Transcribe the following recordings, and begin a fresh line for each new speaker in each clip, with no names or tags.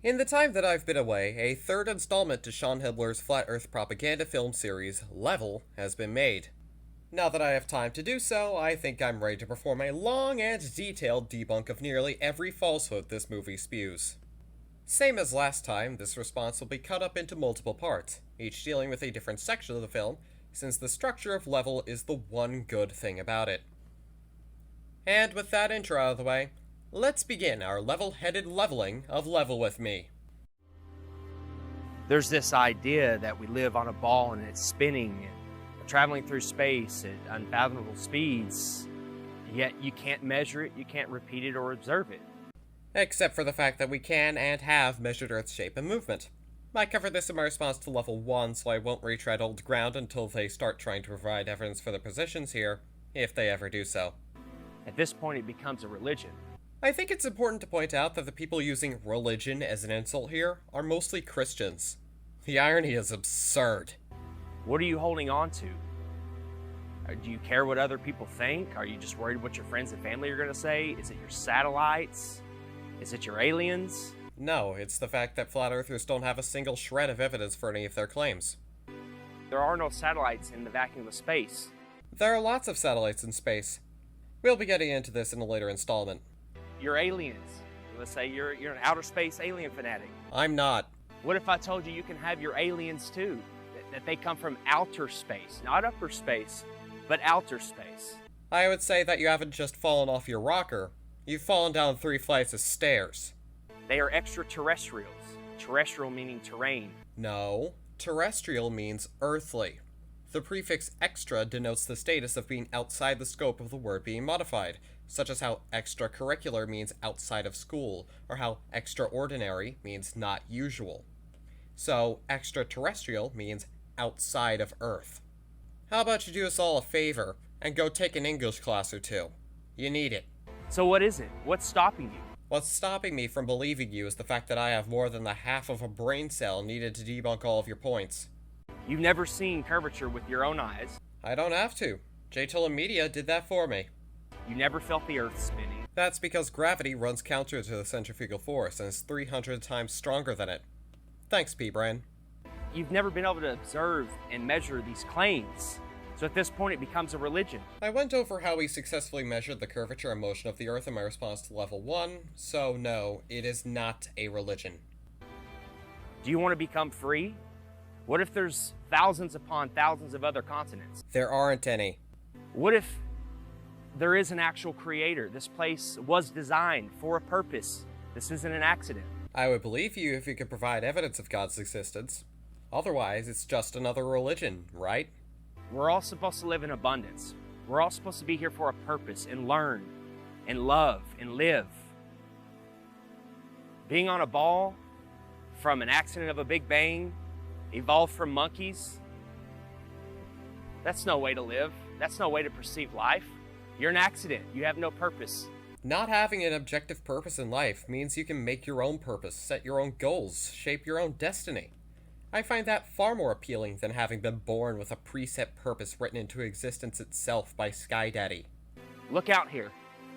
In the time that I've been away, a third installment to Sean Hibbeler's Flat Earth propaganda film series, Level, has been made. Now that I have time to do so, I think I'm ready to perform a long and detailed debunk of nearly every falsehood this movie spews. Same as last time, this response will be cut up into multiple parts, each dealing with a different section of the film, since the structure of Level is the one good thing about it. And with that intro out of the way, let's begin our level-headed leveling of Level With Me.
There's this idea that we live on a ball and it's spinning and traveling through space at unfathomable speeds, yet you can't measure it, you can't repeat it or observe it.
Except for the fact that we can and have measured Earth's shape and movement. I covered this in my response to Level 1, so I won't retread old ground until they start trying to provide evidence for their positions here, if they ever do so.
At this point it becomes a religion.
I think it's important to point out that the people using religion as an insult here are mostly Christians. The irony is absurd.
What are you holding on to? Do you care what other people think? Are you just worried what your friends and family are going to say? Is it your satellites? Is it your aliens?
No, it's the fact that flat earthers don't have a single shred of evidence for any of their claims.
There are no satellites in the vacuum of space.
There are lots of satellites in space. We'll be getting into this in a later installment.
You're aliens. Let's say you're an outer space alien fanatic.
I'm not.
What if I told you you can have your aliens too? That they come from outer space, not upper space, but outer space.
I would say that you haven't just fallen off your rocker. You've fallen down 3 flights of stairs.
They are extraterrestrials. Terrestrial meaning terrain.
No, terrestrial means earthly. The prefix extra denotes the status of being outside the scope of the word being modified, such as how extracurricular means outside of school, or how extraordinary means not usual. So, extraterrestrial means outside of Earth. How about you do us all a favor, and go take an English class or two? You need it.
So what is it? What's stopping you?
What's stopping me from believing you is the fact that I have more than the half of a brain cell needed to debunk all of your points.
You've never seen curvature with your own eyes.
I don't have to. J-Tilla Media did that for me.
You never felt the Earth spinning.
That's because gravity runs counter to the centrifugal force and is 300 times stronger than it. Thanks, p-brane.
You've never been able to observe and measure these claims. So at this point it becomes a religion.
I went over how we successfully measured the curvature and motion of the Earth in my response to Level 1, so no, it is not a religion.
Do you want to become free? What if there's thousands upon thousands of other continents?
There aren't any.
What if there is an actual creator? This place was designed for a purpose. This isn't an accident.
I would believe you if you could provide evidence of God's existence. Otherwise, it's just another religion, right?
We're all supposed to live in abundance. We're all supposed to be here for a purpose and learn and love and live. Being on a ball from an accident of a Big Bang, evolved from monkeys, that's no way to live. That's no way to perceive life. You're an accident. You have no purpose.
Not having an objective purpose in life means you can make your own purpose, set your own goals, shape your own destiny. I find that far more appealing than having been born with a preset purpose written into existence itself by Sky Daddy.
Look out here.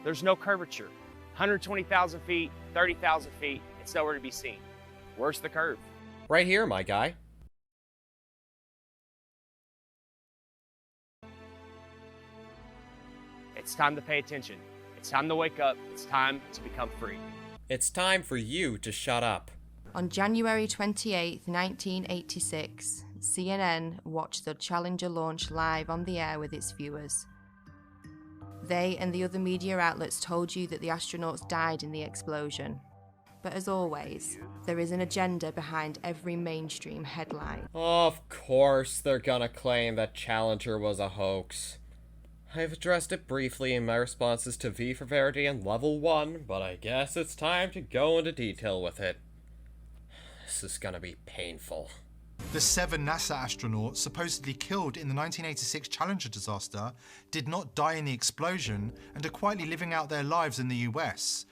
There's no curvature. 120,000 feet, 30,000 feet, it's nowhere to be seen. Where's the curve?
Right here, my guy.
It's time to pay attention. It's time to wake up. It's time to become free.
It's time for you to shut up.
On January 28, 1986, CNN watched the Challenger launch live on the air with its viewers. They and the other media outlets told you that the astronauts died in the explosion. But as always, there is an agenda behind every mainstream headline.
Of course they're gonna claim that Challenger was a hoax. I've addressed it briefly in my responses to V for Verity and Level 1, but I guess it's time to go into detail with it. This is gonna be painful.
The 7 NASA astronauts supposedly killed in the 1986 Challenger disaster did not die in the explosion and are quietly living out their lives in the US.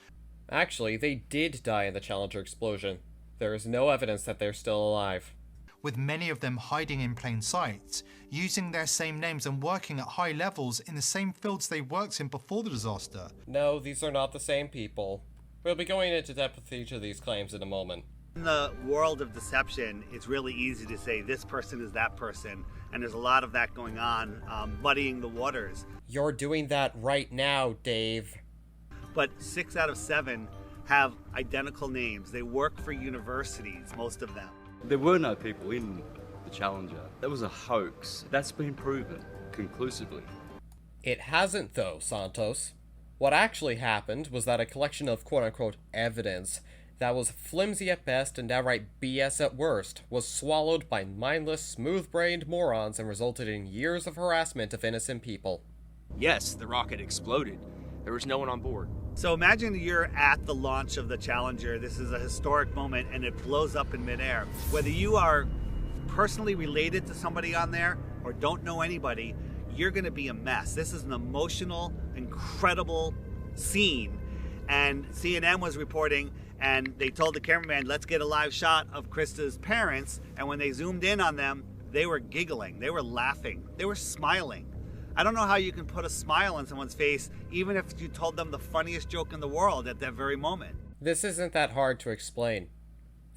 Actually, they did die in the Challenger explosion. There is no evidence that they're still alive.
With many of them hiding in plain sight, using their same names and working at high levels in the same fields they worked in before the disaster.
No, these are not the same people. We'll be going into depth with each of these claims in a moment.
In the world of deception, it's really easy to say this person is that person, and there's a lot of that going on, muddying the waters.
You're doing that right now, Dave.
But 6 out of 7 have identical names. They work for universities, most of them.
There were no people in the Challenger. That was a hoax. That's been proven conclusively.
It hasn't, though, Santos. What actually happened was that a collection of quote-unquote evidence that was flimsy at best and downright BS at worst was swallowed by mindless, smooth-brained morons and resulted in years of harassment of innocent people.
Yes, the rocket exploded. There was no one on board.
So imagine you're at the launch of the Challenger. This is a historic moment, and it blows up in midair. Whether you are personally related to somebody on there or don't know anybody, you're going to be a mess. This is an emotional, incredible scene. And CNN was reporting, and they told the cameraman, let's get a live shot of Christa's parents. And when they zoomed in on them, they were giggling, they were laughing, they were smiling. I don't know how you can put a smile on someone's face, even if you told them the funniest joke in the world at that very moment.
This isn't that hard to explain.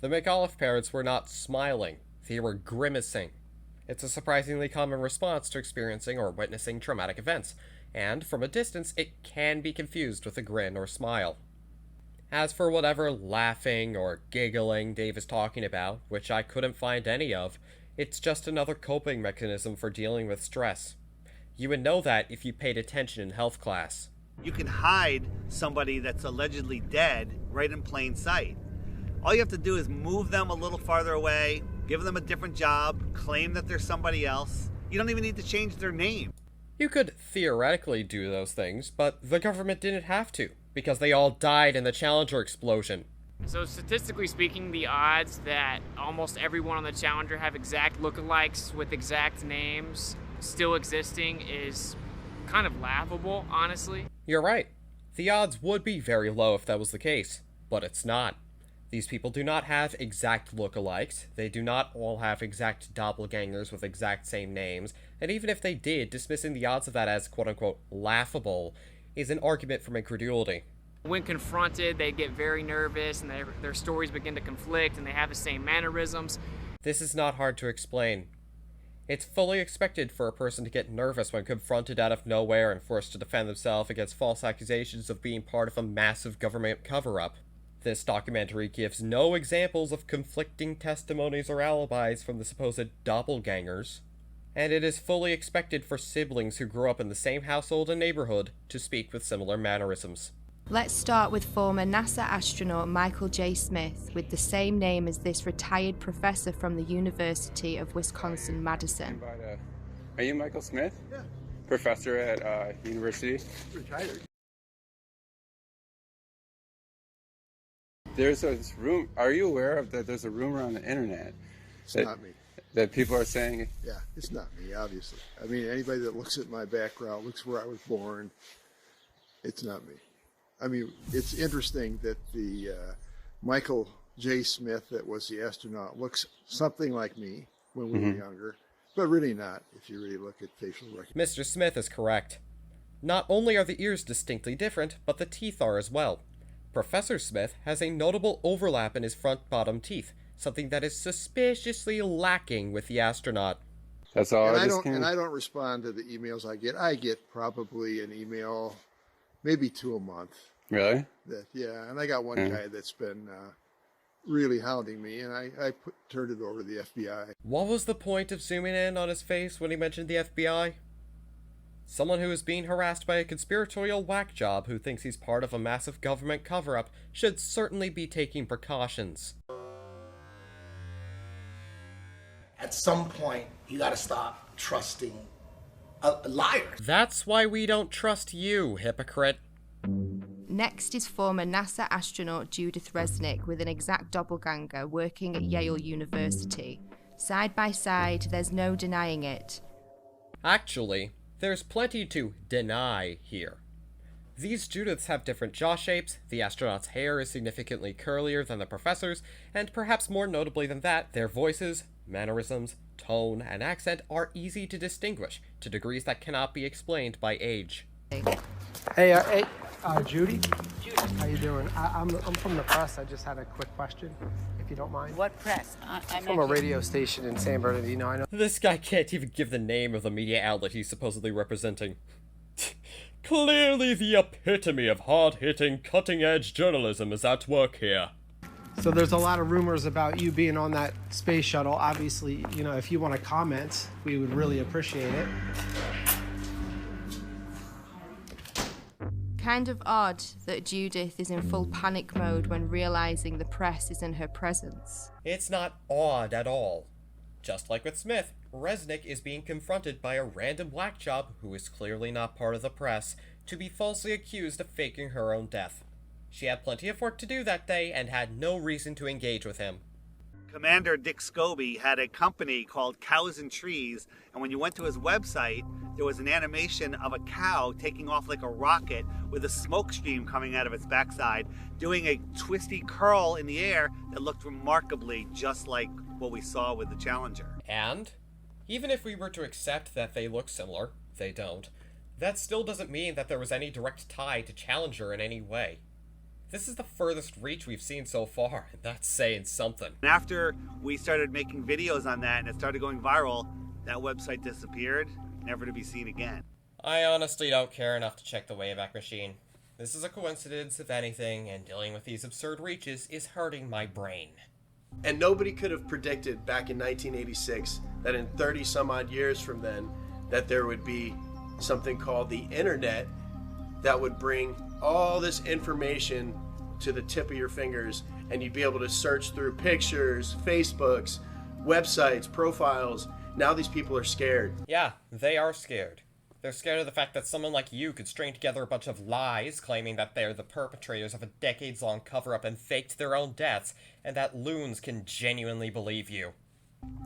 The McAuliffe parents were not smiling, they were grimacing. It's a surprisingly common response to experiencing or witnessing traumatic events, and from a distance it can be confused with a grin or smile. As for whatever laughing or giggling Dave is talking about, which I couldn't find any of, it's just another coping mechanism for dealing with stress. You would know that if you paid attention in health class.
You can hide somebody that's allegedly dead right in plain sight. All you have to do is move them a little farther away, give them a different job, claim that they're somebody else. You don't even need to change their name.
You could theoretically do those things, but the government didn't have to, because they all died in the Challenger explosion.
So statistically speaking, the odds that almost everyone on the Challenger have exact lookalikes with exact names still existing is kind of laughable, honestly.
You're right. The odds would be very low if that was the case, but it's not. These people do not have exact lookalikes, they do not all have exact doppelgangers with exact same names, and even if they did, dismissing the odds of that as quote-unquote laughable is an argument from incredulity.
When confronted, they get very nervous and their stories begin to conflict and they have the same mannerisms.
This is not hard to explain. It's fully expected for a person to get nervous when confronted out of nowhere and forced to defend themselves against false accusations of being part of a massive government cover-up. This documentary gives no examples of conflicting testimonies or alibis from the supposed doppelgangers, and it is fully expected for siblings who grew up in the same household and neighborhood to speak with similar mannerisms.
Let's start with former NASA astronaut Michael J. Smith, with the same name as this retired professor from the University of Wisconsin-Madison.
Are you Michael Smith?
Yeah.
Professor at university?
Retired.
There's this room. Are you aware of that? There's a rumor on the internet.
It's not me.
That people are saying.
Yeah, it's not me, obviously. I mean, anybody that looks at my background, looks where I was born, it's not me. I mean, it's interesting that the Michael J. Smith that was the astronaut looks something like me when we were younger, but really not if you really look at facial recognition.
Mr. Smith is correct. Not only are the ears distinctly different, but the teeth are as well. Professor Smith has a notable overlap in his front bottom teeth, something that is suspiciously lacking with the astronaut.
That's all.
And I don't respond to the emails I get. I get probably an email, maybe 2 a month.
Really?
Yeah, and I got one guy that's been really hounding me, and I turned it over to the FBI.
What was the point of zooming in on his face when he mentioned the FBI? Someone who is being harassed by a conspiratorial whack job who thinks he's part of a massive government cover-up should certainly be taking precautions.
At some point, you gotta stop trusting liars.
That's why we don't trust you, hypocrite.
Next is former NASA astronaut Judith Resnik with an exact doppelganger working at Yale University. Side by side, there's no denying it.
Actually, there's plenty to deny here. These Judiths have different jaw shapes, the astronaut's hair is significantly curlier than the professor's, and perhaps more notably than that, their voices, mannerisms, tone, and accent are easy to distinguish, to degrees that cannot be explained by age.
Hey, Judy? How you doing? I'm from the press. I just had a quick question, if you don't mind.
What press? I'm
from a radio station in San Bernardino. I know.
This guy can't even give the name of the media outlet he's supposedly representing. Clearly the epitome of hard-hitting, cutting-edge journalism is at work here.
So there's a lot of rumors about you being on that space shuttle. Obviously, you know, if you want to comment, we would really appreciate it.
Kind of odd that Judith is in full panic mode when realizing the press is in her presence.
It's not odd at all. Just like with Smith, Resnik is being confronted by a random black job who is clearly not part of the press to be falsely accused of faking her own death. She had plenty of work to do that day and had no reason to engage with him.
Commander Dick Scobee had a company called Cows and Trees, and when you went to his website, there was an animation of a cow taking off like a rocket with a smoke stream coming out of its backside, doing a twisty curl in the air that looked remarkably just like what we saw with the Challenger.
And, even if we were to accept that they look similar, they don't, that still doesn't mean that there was any direct tie to Challenger in any way. This is the furthest reach we've seen so far, and that's saying something.
And after we started making videos on that and it started going viral, that website disappeared, never to be seen again.
I honestly don't care enough to check the Wayback Machine. This is a coincidence, if anything, and dealing with these absurd reaches is hurting my brain.
And nobody could have predicted back in 1986 that in 30 some odd years from then that there would be something called the internet that would bring all this information to the tip of your fingers, and you'd be able to search through pictures, Facebooks, websites, profiles. Now these people are scared.
Yeah, they are scared. They're scared of the fact that someone like you could string together a bunch of lies claiming that they're the perpetrators of a decades-long cover-up and faked their own deaths, and that loons can genuinely believe you.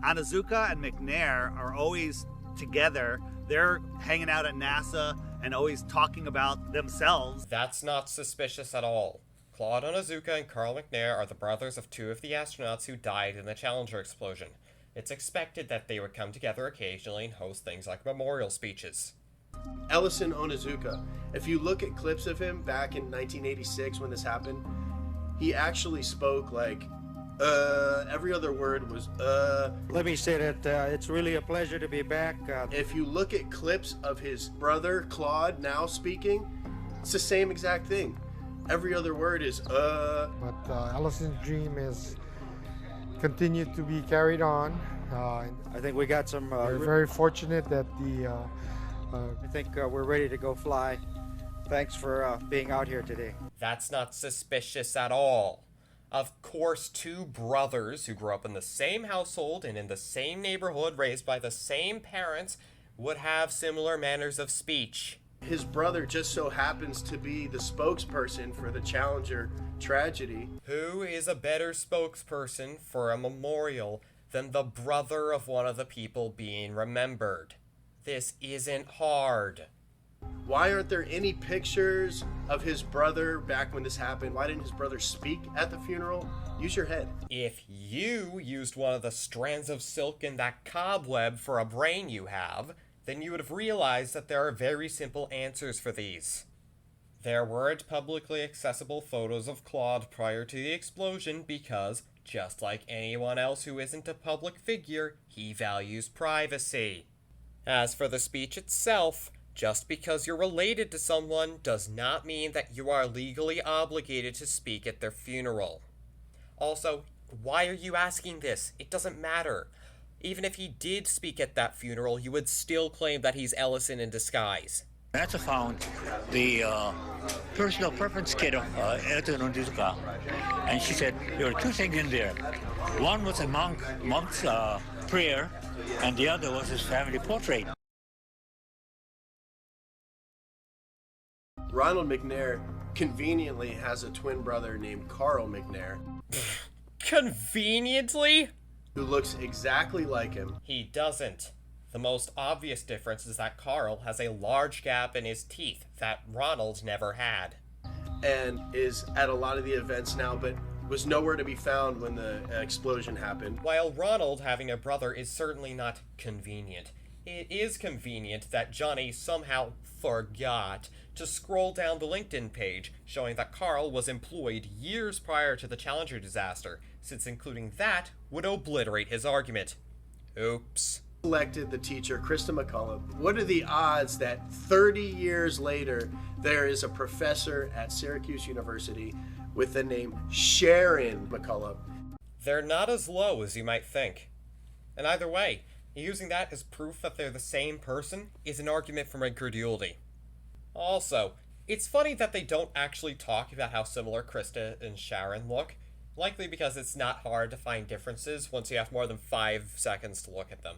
Onizuka and McNair are always together. They're hanging out at NASA and always talking about themselves.
That's not suspicious at all. Claude Onizuka and Carl McNair are the brothers of two of the astronauts who died in the Challenger explosion. It's expected that they would come together occasionally and host things like memorial speeches.
Ellison Onizuka, if you look at clips of him back in 1986 when this happened, he actually spoke like, every other word was,
Let me say that it's really a pleasure to be back.
If you look at clips of his brother, Claude, now speaking, it's the same exact thing. Every other word is,
But Ellison's dream is continued to be carried on.
I think we got some...
we're very fortunate that
I think we're ready to go fly. Thanks for being out here today.
That's not suspicious at all. Of course, two brothers who grew up in the same household and in the same neighborhood, raised by the same parents, would have similar manners of speech.
His brother just so happens to be the spokesperson for the Challenger tragedy.
Who is a better spokesperson for a memorial than the brother of one of the people being remembered? This isn't hard.
Why aren't there any pictures of his brother back when this happened? Why didn't his brother speak at the funeral? Use your head.
If you used one of the strands of silk in that cobweb for a brain you have, then you would have realized that there are very simple answers for these. There weren't publicly accessible photos of Claude prior to the explosion because, just like anyone else who isn't a public figure, he values privacy. As for the speech itself, just because you're related to someone does not mean that you are legally obligated to speak at their funeral. Also, why are you asking this? It doesn't matter. Even if he did speak at that funeral, you would still claim that he's Ellison in disguise.
NASA found the personal preference kit of Ellison Onizuka, and she said there were two things in there. One was a monk's prayer, and the other was his family portrait.
Ronald McNair conveniently has a twin brother named Carl McNair.
Conveniently?
Who looks exactly like him.
He doesn't. The most obvious difference is that Carl has a large gap in his teeth that Ronald never had.
And is at a lot of the events now, but was nowhere to be found when the explosion happened.
While Ronald having a brother is certainly not convenient, it is convenient that Johnny somehow forgot to scroll down the LinkedIn page showing that Carl was employed years prior to the Challenger disaster, since including that would obliterate his argument. Oops.
Selected the teacher, Christa McAuliffe. What are the odds that 30 years later there is a professor at Syracuse University with the name Sharon McAuliffe?
They're not as low as you might think. And either way, using that as proof that they're the same person is an argument from incredulity. Also, it's funny that they don't actually talk about how similar Christa and Sharon look, likely because it's not hard to find differences once you have more than 5 seconds to look at them.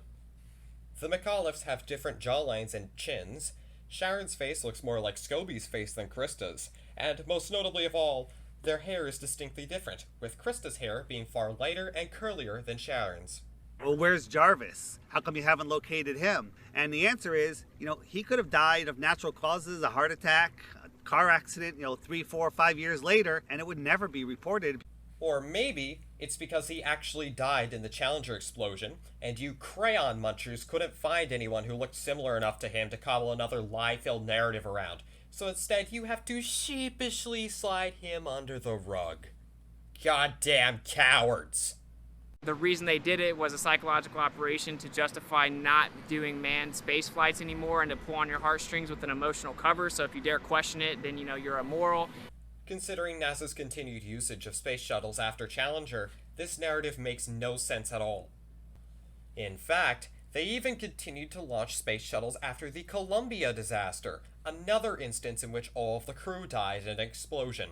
The McAuliffes have different jawlines and chins. Sharon's face looks more like Scobee's face than Christa's, and most notably of all, their hair is distinctly different, with Christa's hair being far lighter and curlier than Sharon's.
Well, where's Jarvis? How come you haven't located him? And the answer is, he could have died of natural causes, a heart attack, a car accident, 3, 4, 5 years later, and it would never be reported.
Or maybe it's because he actually died in the Challenger explosion, and you crayon munchers couldn't find anyone who looked similar enough to him to cobble another lie-filled narrative around. So instead, you have to sheepishly slide him under the rug. Goddamn cowards!
The reason they did it was a psychological operation to justify not doing manned space flights anymore and to pull on your heartstrings with an emotional cover, so if you dare question it, then you're immoral.
Considering NASA's continued usage of space shuttles after Challenger, this narrative makes no sense at all. In fact, they even continued to launch space shuttles after the Columbia disaster, another instance in which all of the crew died in an explosion.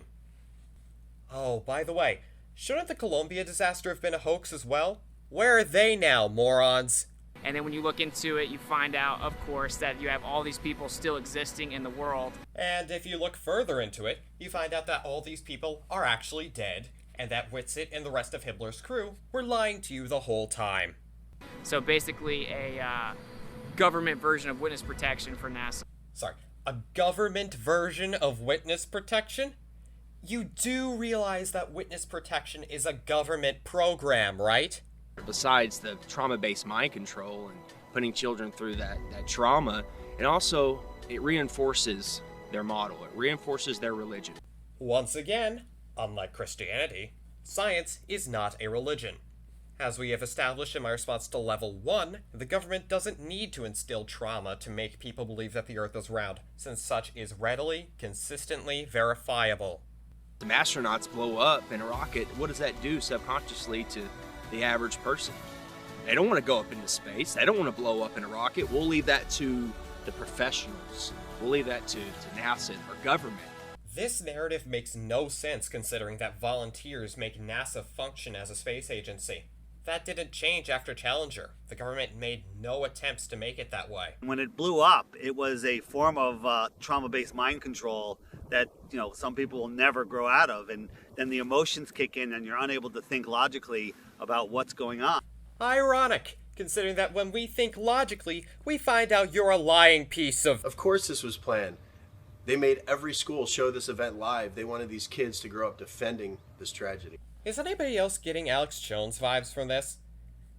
Oh, by the way, shouldn't the Columbia disaster have been a hoax as well? Where are they now, morons?
And then when you look into it, you find out, of course, that you have all these people still existing in the world.
And if you look further into it, you find out that all these people are actually dead, and that Whitsitt and the rest of Hibbeler's crew were lying to you the whole time.
So basically a government version of witness protection for NASA.
Sorry, a government version of witness protection? You do realize that witness protection is a government program, right?
Besides the trauma-based mind control and putting children through that trauma, and also it reinforces their model. It reinforces their religion.
Once again, unlike Christianity, science is not a religion. As we have established in my response to Level 1, the government doesn't need to instill trauma to make people believe that the Earth is round, since such is readily, consistently verifiable.
The astronauts blow up in a rocket. What does that do subconsciously to the average person? They don't want to go up into space. They don't want to blow up in a rocket. We'll leave that to the professionals. We'll leave that to NASA or government.
This narrative makes no sense considering that volunteers make NASA function as a space agency. That didn't change after Challenger. The government made no attempts to make it that way.
When it blew up, it was a form of trauma-based mind control that, some people will never grow out of. And then the emotions kick in and you're unable to think logically about what's going on.
Ironic, considering that when we think logically, we find out you're a lying piece of...
Of course this was planned. They made every school show this event live. They wanted these kids to grow up defending this tragedy.
Is anybody else getting Alex Jones vibes from this?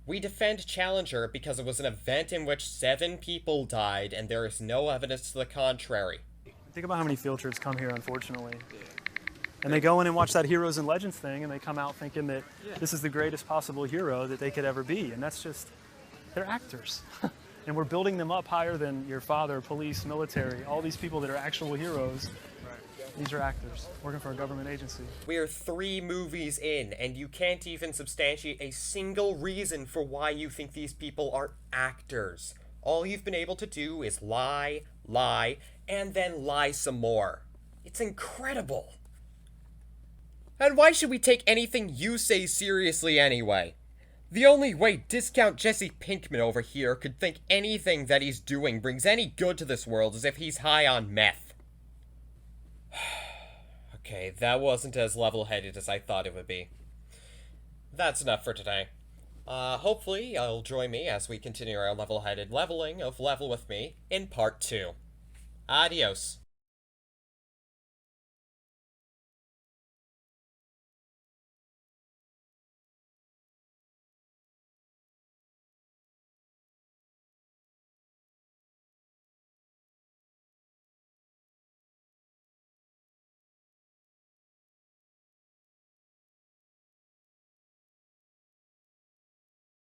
We defend Challenger because it was an event in which 7 people died and there is no evidence to the contrary.
Think about how many field trips come here, unfortunately. And they go in and watch that Heroes and Legends thing and they come out thinking that this is the greatest possible hero that they could ever be. And that's just, they're actors. And we're building them up higher than your father, police, military, all these people that are actual heroes. These are actors working for a government agency.
We're 3 movies in, and you can't even substantiate a single reason for why you think these people are actors. All you've been able to do is lie, and then lie some more. It's incredible. And why should we take anything you say seriously anyway? The only way discount Jesse Pinkman over here could think anything that he's doing brings any good to this world is if he's high on meth. Okay, that wasn't as level-headed as I thought it would be. That's enough for today. Hopefully you'll join me as we continue our level-headed leveling of Level With Me in Part 2. Adios.